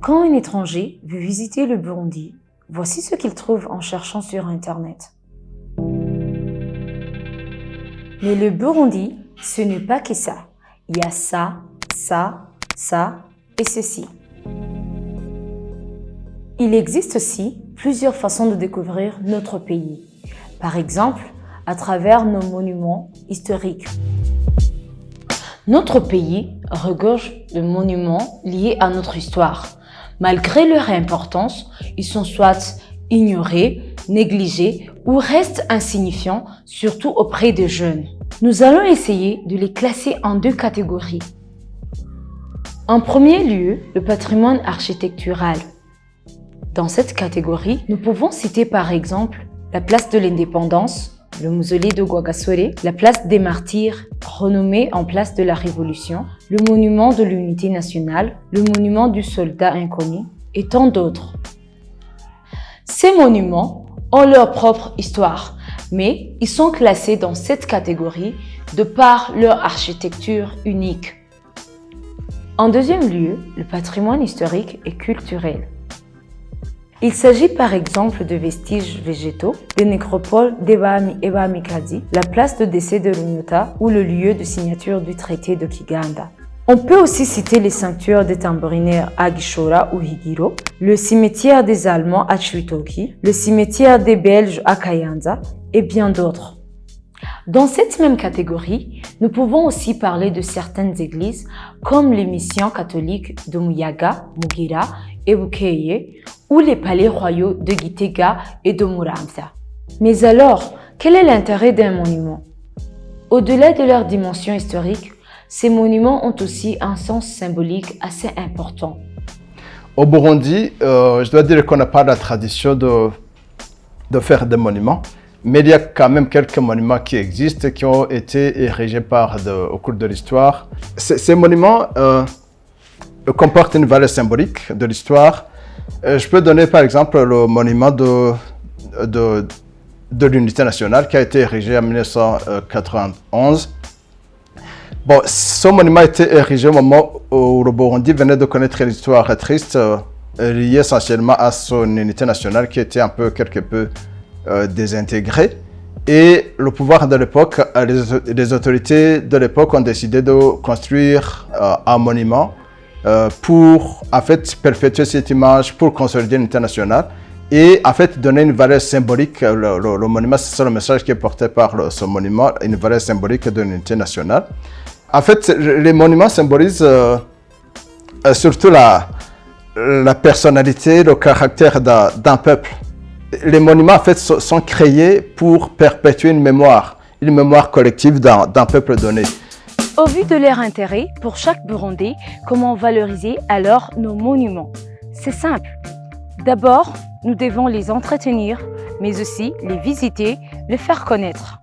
Quand un étranger veut visiter le Burundi, voici ce qu'il trouve en cherchant sur Internet. Mais le Burundi, ce n'est pas que ça. Il y a ça, ça, ça et ceci. Il existe aussi plusieurs façons de découvrir notre pays. Par exemple, à travers nos monuments historiques. Notre pays regorge de monuments liés à notre histoire. Malgré leur importance, ils sont soit ignorés, négligés ou restent insignifiants, surtout auprès des jeunes. Nous allons essayer de les classer en deux catégories. En premier lieu, le patrimoine architectural. Dans cette catégorie, nous pouvons citer par exemple la place de l'Indépendance, le mausolée de Rwagasore, la place des Martyrs, renommée en place de la Révolution, le monument de l'Unité nationale, le monument du soldat inconnu et tant d'autres. Ces monuments ont leur propre histoire, mais ils sont classés dans cette catégorie de par leur architecture unique. En deuxième lieu, le patrimoine historique et culturel. Il s'agit par exemple de vestiges végétaux, des nécropoles d'Ebamikadi, la place de décès de Lunyota ou le lieu de signature du traité de Kiganda. On peut aussi citer les sanctuaires des tambourinaires à Gishora ou Higiro, le cimetière des Allemands à Chibitoki, le cimetière des Belges à Kayanza et bien d'autres. Dans cette même catégorie, nous pouvons aussi parler de certaines églises comme les missions catholiques de Muyaga, Mugira et Bukeye ou les palais royaux de Gitega et de Muramza. Mais alors, quel est l'intérêt d'un monument? Au-delà de leur dimension historique, ces monuments ont aussi un sens symbolique assez important. Au Burundi, je dois dire qu'on n'a pas la tradition de faire des monuments, mais il y a quand même quelques monuments qui existent, qui ont été érigés au cours de l'histoire. Ces monuments comportent une valeur symbolique de l'histoire. Je peux donner par exemple le monument de l'Unité nationale qui a été érigé en 1991. Bon, ce monument a été érigé au moment où le Burundi venait de connaître une histoire triste liée essentiellement à son unité nationale qui était quelque peu désintégrée. Et le pouvoir de l'époque, les autorités de l'époque ont décidé de construire un monument pour en fait perpétuer cette image, pour consolider l'unité nationale et en fait donner une valeur symbolique. Le monument, c'est ça le message qui est porté par ce monument, une valeur symbolique de l'unité nationale. En fait, les monuments symbolisent surtout la personnalité, le caractère d'un peuple. Les monuments en fait sont créés pour perpétuer une mémoire collective d'un peuple donné. Au vu de leur intérêt pour chaque Burundais, comment valoriser alors nos monuments? C'est simple. D'abord, nous devons les entretenir, mais aussi les visiter, les faire connaître.